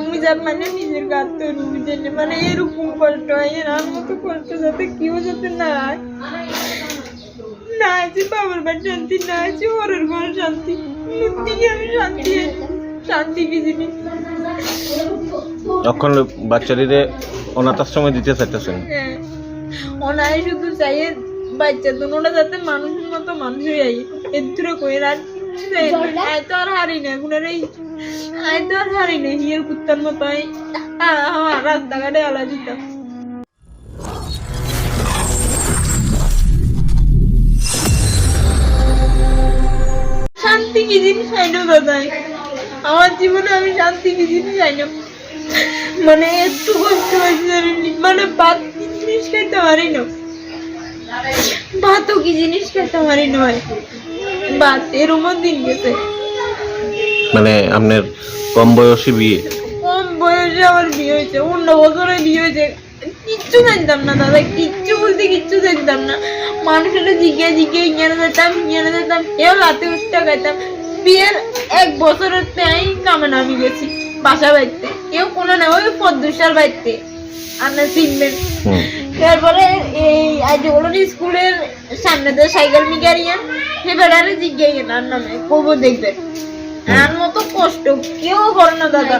তুমি যা মানে নিজের গাছ তৈরি বুঝেন মানে এরকম কষ্ট হয় এর মতো কষ্ট যাতে কেউ যাতে না হয় না আছে বাবার বাড়ি শান্তি না আছে ওরের ঘর শান্তি দিকে আমি শান্তি বিজিনি এখন বাচ্চাদের অনাথ আশ্রমে দিতে চাইতেছেন ওনাই শুধু চাই বাচ্চা তো ওরা যাতে মানুষের মতো মানুষই আই এর করে আর আয় তো আর হারি না এখন আয় তো আর হারি না হিয়ের কুত্তার মতো রাস্তাঘাটে আলা দিতাম শান্তি কি জিনিস চাই না দাদা আমার জীবনে আমি শান্তি কি জিনিস চাই না মানে একটু কষ্ট হয়েছে মানে ভাত কি জিনিস খাইতে পারি না ভাতও কি জিনিস খাইতে পারি নয় ভাত এরকম দিন গেছে মানে আপনার কম বয়সী বিয়ে কম বয়সে আমার বিয়ে হয়েছে 19 বছরে বিয়ে হয়েছে কিচ্ছু জানতাম না দাদা কিচ্ছু বলতে কিচ্ছু জানতাম না মানুষের জিজ্ঞে ইয়ে যেতাম এও রাতে উঠতে খাইতাম বিয়ের 1 বছরের তাই কামে নামি গেছি বাসা বাড়িতে কেউ কোনো না ওই পদ্মসার বাড়িতে আপনার চিনবেন তারপরে এই আজ ওগুলো স্কুলের সামনে তো সাইকেল মিগারিয়া সে বেড়ারে জিজ্ঞাসা কেনার নামে কবো দেখবে আর মতো কষ্ট কেউ করে না দাদা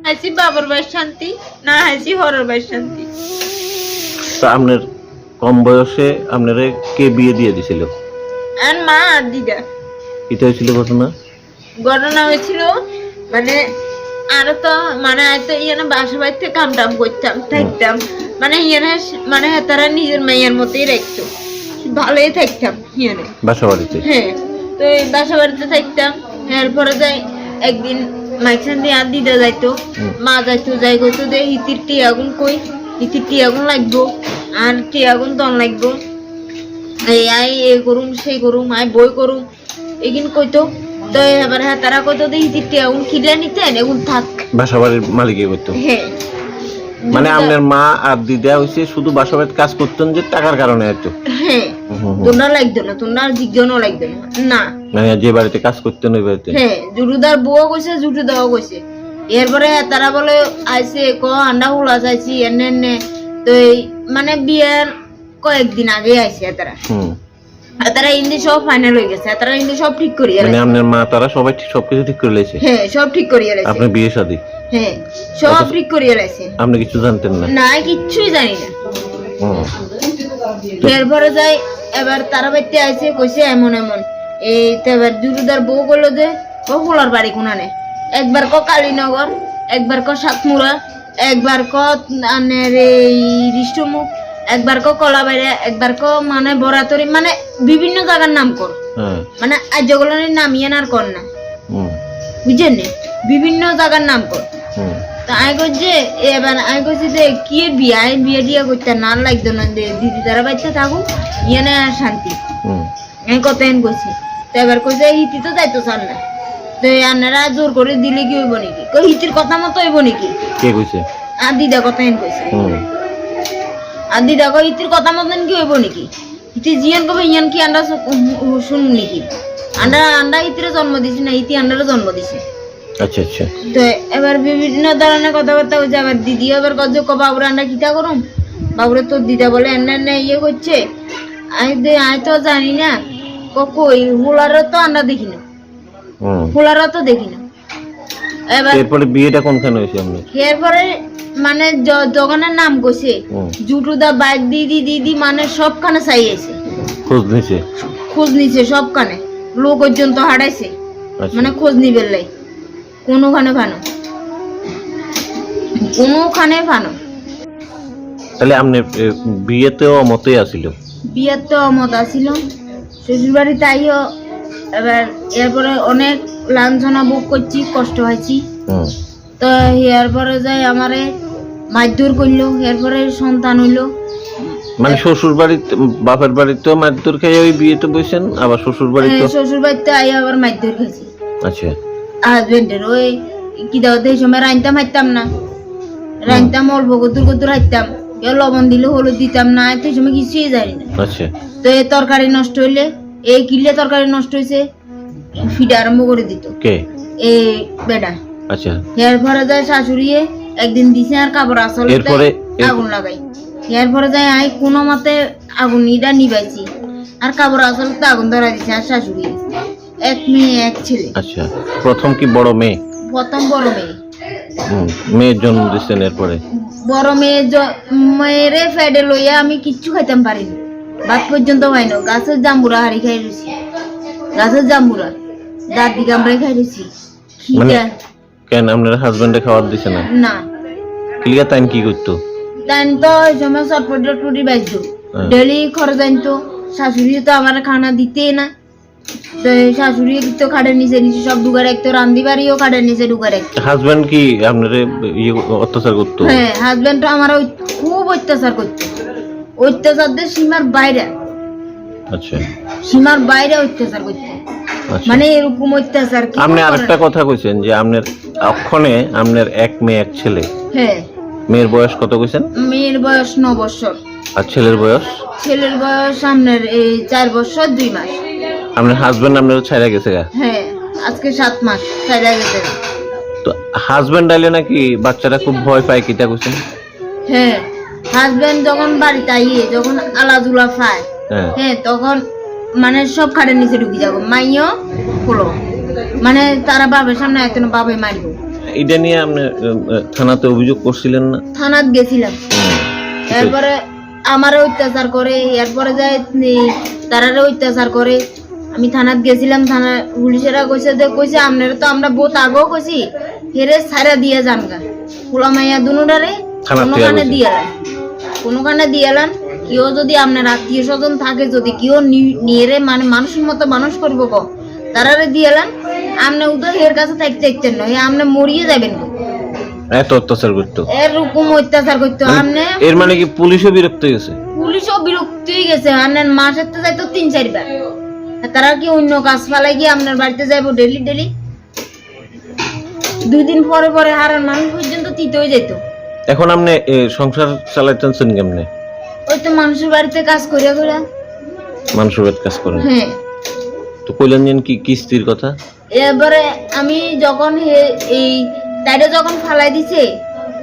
হাসি বাবার বাড়ির শান্তি না হাসি হরের বাড়ির শান্তি আপনার কম বয়সে আপনারে কে বিয়ে দিয়ে দিছিল আর মা আর দিদা এটা হয়েছিল ঘটনা হয়েছিল মানে আরো তো মানে হয়তো ইয়ানে বাসা বাড়িতে কাম টাম করতাম থাকতাম মানে ইয়ানে মানে তারা নিজের মেয়ের মতোই রাখতো ভালোই থাকতাম ইয়ানে বাসা বাড়িতে হ্যাঁ তো এই বাসা বাড়িতে থাকতাম এরপরে যাই একদিন মাইকসান দিয়ে আর দিদা যাইতো মা যাইতো যাই কইতো যে হিতির টিয়াগুন কই হিতির টিয়াগুন লাগবো আর টিয়াগুন দন লাগবো এই আই এ করুম সেই করুম আই বই করুম এগিন কইতো তো এবার হ্যাঁ তারা কইতো যে হিতির টিয়াগুন খিলে নিতেন এখন থাক বাসা বাড়ির মালিকই করতো হ্যাঁ মানে আপনার মা আর দিদা হইছে শুধু বাসা বাড়িতে কাজ করতেন যে টাকার কারণে হয়তো হ্যাঁ তোমরা লাগতো না তোমরা জিজ্ঞানও লাগতো না মানে যে বাড়িতে কাজ করতেন ওই বাড়িতে হ্যাঁ জুটুদার বউ কইছে জুটু দেওয়া কইছে এরপরে তারা বলে আইছে আন্ডা হুলা চাইছি এনে তো এই মানে বিয়ের কয়েকদিন আগে আইছে তারা ইন্দি সব ফাইনাল হয়ে গেছে তারা ইন্দি সব ঠিক করিয়ে মানে আপনার মা তারা সবাই সবকিছু ঠিক করে লাইছে হ্যাঁ সব ঠিক করিয়ে লাইছে আপনার বিয়ে শাদী হ্যাঁ সব ঠিক করিয়ে লাইছে আপনি কিছু জানতেন না না কিচ্ছুই জানি না এরপরে যাই এবার তারা বাড়িতে আইছে কইছে এমন এই তো এবার জুরুদার বউ করলো যে ও ফুলার বাড়ি কোনানে একবার ক কালীনগর একবার ক সাতমুড়া একবার ক আনের এই রিষ্টমুখ একবার ক কলাবাড়ি একবার ক মানে বরাতরি মানে বিভিন্ন জায়গার নাম কর মানে আজগুলোর নাম ইয়ান আর কর না বুঝছেন বিভিন্ন জায়গার নাম কর তা আই করছে এবার আই করছি যে কি বিয়ে টিয়া করতে না লাগতো না দিদি তারা বাচ্চা থাকুক ইয়ানে আর শান্তি আমি কত এন করছি তো এবার কইছে হিতি তো যাইতো চান না তো আপনারা জোর করে দিলে কি হইব নাকি কই হিতির কথা মতো হইব নাকি কে কইছে আর দিদা কথা এন কইছে আর দিদা কই হিতির কথা মতন কি হইব নাকি হিতি জিয়ান কবে ইয়ান কি আন্ডা শুন নাকি আন্ডা হিতিরে জন্ম দিছি না হিতি আন্ডারে জন্ম দিছে আচ্ছা আচ্ছা তো এবার বিভিন্ন ধরনের কথাবার্তা হচ্ছে আবার দিদি আবার কত বাবুরা আমরা কিতা করুম বাবুরা তোর দিদা বলে এনে ইয়ে করছে আমি তো জানি না কই হুলারও তো আমরা দেখি না হুলারও তো দেখি না এবার এরপরে বিয়েটা কোনখানে হয়েছে আপনার এরপরে মানে জগনের নাম কইছে জুটুদা বাইক দিদি মানে সবখানে চাইছে খোঁজ নিছে সবখানে লোক পর্যন্ত হারাইছে মানে খোঁজ নিবে লাই কোনোখানে ভানো তাহলে আপনি বিয়েতেও মতই আছিল বিয়েতে মত আছিল শ্বশুর বাড়ি তাইও এবার এরপরে অনেক লাঞ্ছনা ভোগ করছি কষ্ট হয়েছি তো এরপরে যাই আমারে মারধর করলো এরপরে সন্তান হইলো মানে শ্বশুর বাড়িতে বাপের বাড়িতে মারধর খাই ওই বিয়েতে বসেন আবার শ্বশুর বাড়িতে আই আবার মারধর খাইছি আচ্ছা হাজবেন্ডের ওই কি দাও এই সময় রাইনতাম হাইতাম না রাইনতাম অল্প কতুর হাইতাম লবণ দিলে হলুদ দিতাম না এই সময় কিছুই জানি না আচ্ছা তো এই তরকারি নষ্ট হইলে এই কিলে তরকারি নষ্ট হয়েছে ফিটা আরম্ভ করে দিত কে এই বেটা আচ্ছা এরপরে যায় শাশুড়ি একদিন দিছে আর কাপড় আসলে এরপরে আগুন লাগাই এরপরে যায় আই কোনো মতে আগুন ইটা নিবাইছি আর কাপড় আসলে আগুন ধরা দিছে আর শাশুড়ি এক মেয়ে এক ছেলে। আচ্ছা প্রথম কি বড় মেয়ে? প্রথম বড় মেয়ে। মেয়ের জন্ম দিচ্ছেন এরপরে? বড় মেয়েরে ফেডে লইয়া আমি কিচ্ছু খাইতাম পারিনি, ভাত পর্যন্ত পাই না। গাছের জাম্বুরা হাড়ি খাই রয়েছি, গাছের জাম্বুরা দাদি কামড়ে খাই রয়েছি। মানে কেন আপনার হাজবেন্ডে খাবার দিছে না? না ক্লিয়ার টাইম কি করতো? তাই তো ওই সময় চটপটি বাজতো, ডেলি খরচ আনতো। শাশুড়ি তো আমার খানা দিতেই না, তো শাশুড়ি তো খাটের নিচে নিচে সব ঢুকে রাখতো, রান্দি বাড়িও খাটের নিচে ঢুকে রাখতো। হাজবেন্ড কি আপনার অত্যাচার করতো? হ্যাঁ হাজবেন্ড আমার খুব অত্যাচার করতো, অত্যাচার দিয়ে সীমার বাইরে। আচ্ছা সীমার বাইরে অত্যাচার করতো, মানে এরকম অত্যাচার। আপনি আরেকটা কথা কইছেন যে আপনার অক্ষণে আপনার এক মেয়ে এক ছেলে। হ্যাঁ মেয়ের বয়স কত কইছেন? মেয়ের বয়স 9 বছর। আর ছেলের বয়স? ছেলের বয়স আপনার 4 বছর 2 মাস। আপনার হাজবেন্ড আপনার ছাইরা গেছে গা? হ্যাঁ আজকে 7 মাস ছাইরা গেছে। তো হাজবেন্ড আইলে নাকি বাচ্চারা খুব ভয় পায়, কিটা কইছেন? হ্যাঁ হাজবেন্ড যখন বাড়িতে আইয়ে যখন আলাদুলা পায়, হ্যাঁ তখন মানে সব খাটের নিচে ঢুকে যাবো, মাইও হলো মানে তারা বাবার সামনে একজন বাবাই মারিব। এটা নিয়ে আপনি থানাতে অভিযোগ করছিলেন না? থানাত গেছিলাম, এরপরে আমারে অত্যাচার করে, এরপরে যায় তারারে অত্যাচার করে। আমি থানাত গেছিলাম, থানা পুলিশেরা কইছে আপনারা তো আমরা বহুত আগেও কইছি হেরে ছাড়া দিয়ে যান গা, পোলা মাইয়া দুনুডারে কোনোখানে দিয়ে এলান। কেউ যদি আপনার আত্মীয় স্বজন থাকে, যদি কেউ নিয়ে মানে মানুষের মতো মানুষ করবো ক তারারে দিয়ে এলান, আপনি উদয় এর কাছে থাকতে থাকতেন নয়, আপনি মরিয়ে যাবেন। এত অত্যাচার করতো, এরকম অত্যাচার করতো। আপনি এর মানে কি পুলিশও বিরক্ত হয়ে গেছে? পুলিশও বিরক্ত হয়ে গেছে। আপনার মাসের তো যাইতো 3-4 বার, তারা কি অন্য কাজ ফালাই গিয়ে আপনার বাড়িতে যাইবো ডেলি ডেলি? 2 দিন পরে পরে হারান মানুষ পর্যন্ত তিতে হয়ে যেত। এখন আপনি সংসার চালাইতেছেন কেমনে? ওই তো মানুষের বাড়িতে কাজ করিয়া করিয়া। মানুষের বাড়িতে কাজ করেন? হ্যাঁ। তো কইলেন যেন কি কিস্তির কথা? এবারে আমি যখন এই তাইরে যখন ফালাই দিছে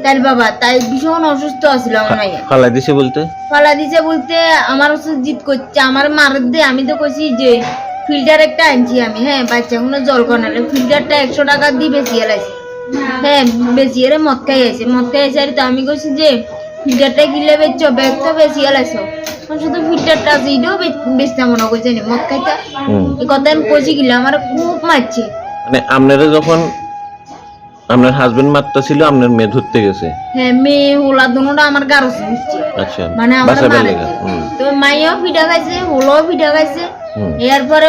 তার বাবা, তাই ভীষণ অসুস্থ আছিল আমার মাইয়া। ফালাই দিছে বলতে? ফালাই দিছে বলতে আমার হচ্ছে জিদ করছে, আমার মার দে। আমি তো কইছি যে ফিল্টার একটা আনছি আমি, হ্যাঁ বাচ্চা কোনো জল কনালে ফিল্টারটা 100 টাকা দিয়ে বেচিয়ে লাইছে। হ্যাঁ বেচিয়ে মদ খাই আছে, মদ খাই আছে। আর তো আমি কইছি যে ফিল্টারটা কিনলে বেচছো, ব্যাগ তো বেচিয়ে লাইছো, শুধু ফিল্টারটা আছে এটাও বেচতে মনে করছে নি মদ খাইটা। এই কথা আমি কইছি গিলা আমার খুব মারছে। মানে আপনারা যখন আপনার হাজবেন্ড মারতে ছিল, আপনার মেয়ে ধরতে গেছে? হ্যাঁ মেয়ে হোলা দুনোটা আমার গারো হচ্ছে। আচ্ছা মানে আমার তো মাইয়াও ফিটা খাইছে, হোলাও ফিটা খাইছে। এরপরে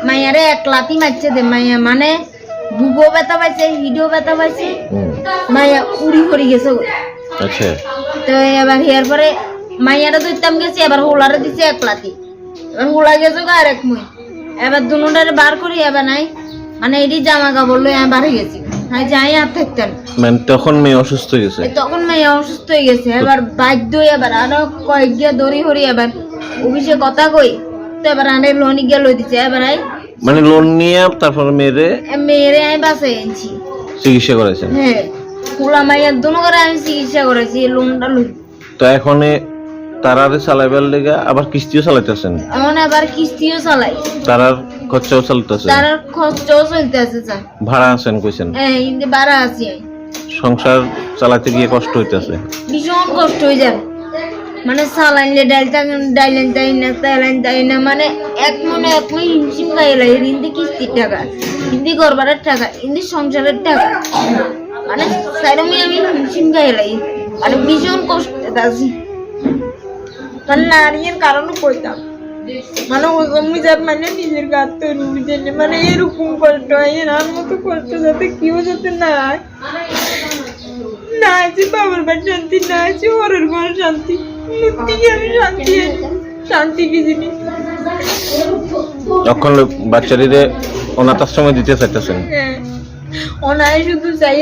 মাইয়ারে 1 লাথি মারছে দে। মাইয়া মানে বুকও ব্যথা পাইছে, হিডও ব্যথা পাইছে, মাইয়া উড়ি পড়ে গেছে। আচ্ছা তো এবার এরপরে মাইয়ারা ধরতাম গেছে, এবার হোলারে দিছে 1 লাথি। এবার হোলা গেছে আর এক মুই, এবার দুনোটারে বার করি এবার নাই মানে এটি জামা কাপড় লই আমি বাড়ি গেছি। হ্যাঁ যাই আর থাকতেন মানে তখন মেয়ে অসুস্থ হয়ে গেছে? তখন মেয়ে অসুস্থ হয়ে গেছে। এবার বাধ্য এবার আরো কয়েক গিয়া দড়ি হরি এবার অফিসে কথা কই, তো এবার আনে লোন গিয়া লই দিছে। এবার মানে লোন নিয়ে তারপর মেয়েরে আমি বাসায় আনছি, চিকিৎসা করেছেন? হ্যাঁ পোলা মাইয়ার দুনো করে আমি চিকিৎসা করেছি লোনটা লই। তো এখন তারারে চালাইবার লেগে আবার কিস্তিও চালাইতেছেন? এখন আবার কিস্তিও চালাই, তারার খরচাও চলতেছে? তারার খরচাও চলতেছে। ভাড়া আছেন কইছেন? হ্যাঁ ইন্দে ভাড়া আছি। সংসার চালাতে গিয়ে কষ্ট হইতেছে? ভীষণ কষ্ট হয়ে যায়, মানে চালাইলে ডাইলেন তাই না, তেলেন তাই না, মানে এক মনে হিমশিম গাইলাই। হিন্দি কিস্তির টাকা, হিন্দি গরবারের টাকা, হিন্দি সংসারের টাকা, মানে সাইরমি আমি হিমশিম গাইলাই, মানে ভীষণ কষ্ট আছি। মানে নারীর কারণে কইতাম মানে ওজমিজার মানে নিজের গাত তৈরি বুঝে মানে এরকম কষ্ট হয়, এর মতো কষ্ট যাতে কেউ যাতে না আছে। বাবার বাড়ি শান্তি না আছে, ওরের ঘর শান্তি, মুক্তি আমি শান্তি শান্তি কি জিনিস। এখন বাচ্চারিরে অনাথ আশ্রমে দিতে চাইতেছেন? হ্যাঁ ওনাই শুধু চাই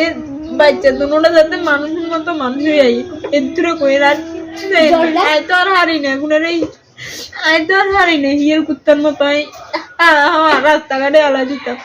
বাচ্চা দুটোটা যাতে মানুষের মতো মানুষ হয়ে যাই, এর দূরে কই আর তো আর হারি না গুণের এই আয় তো আর হারি না হিয়ের কুত্তার মতো রাস্তাঘাটে আলা দিতাম।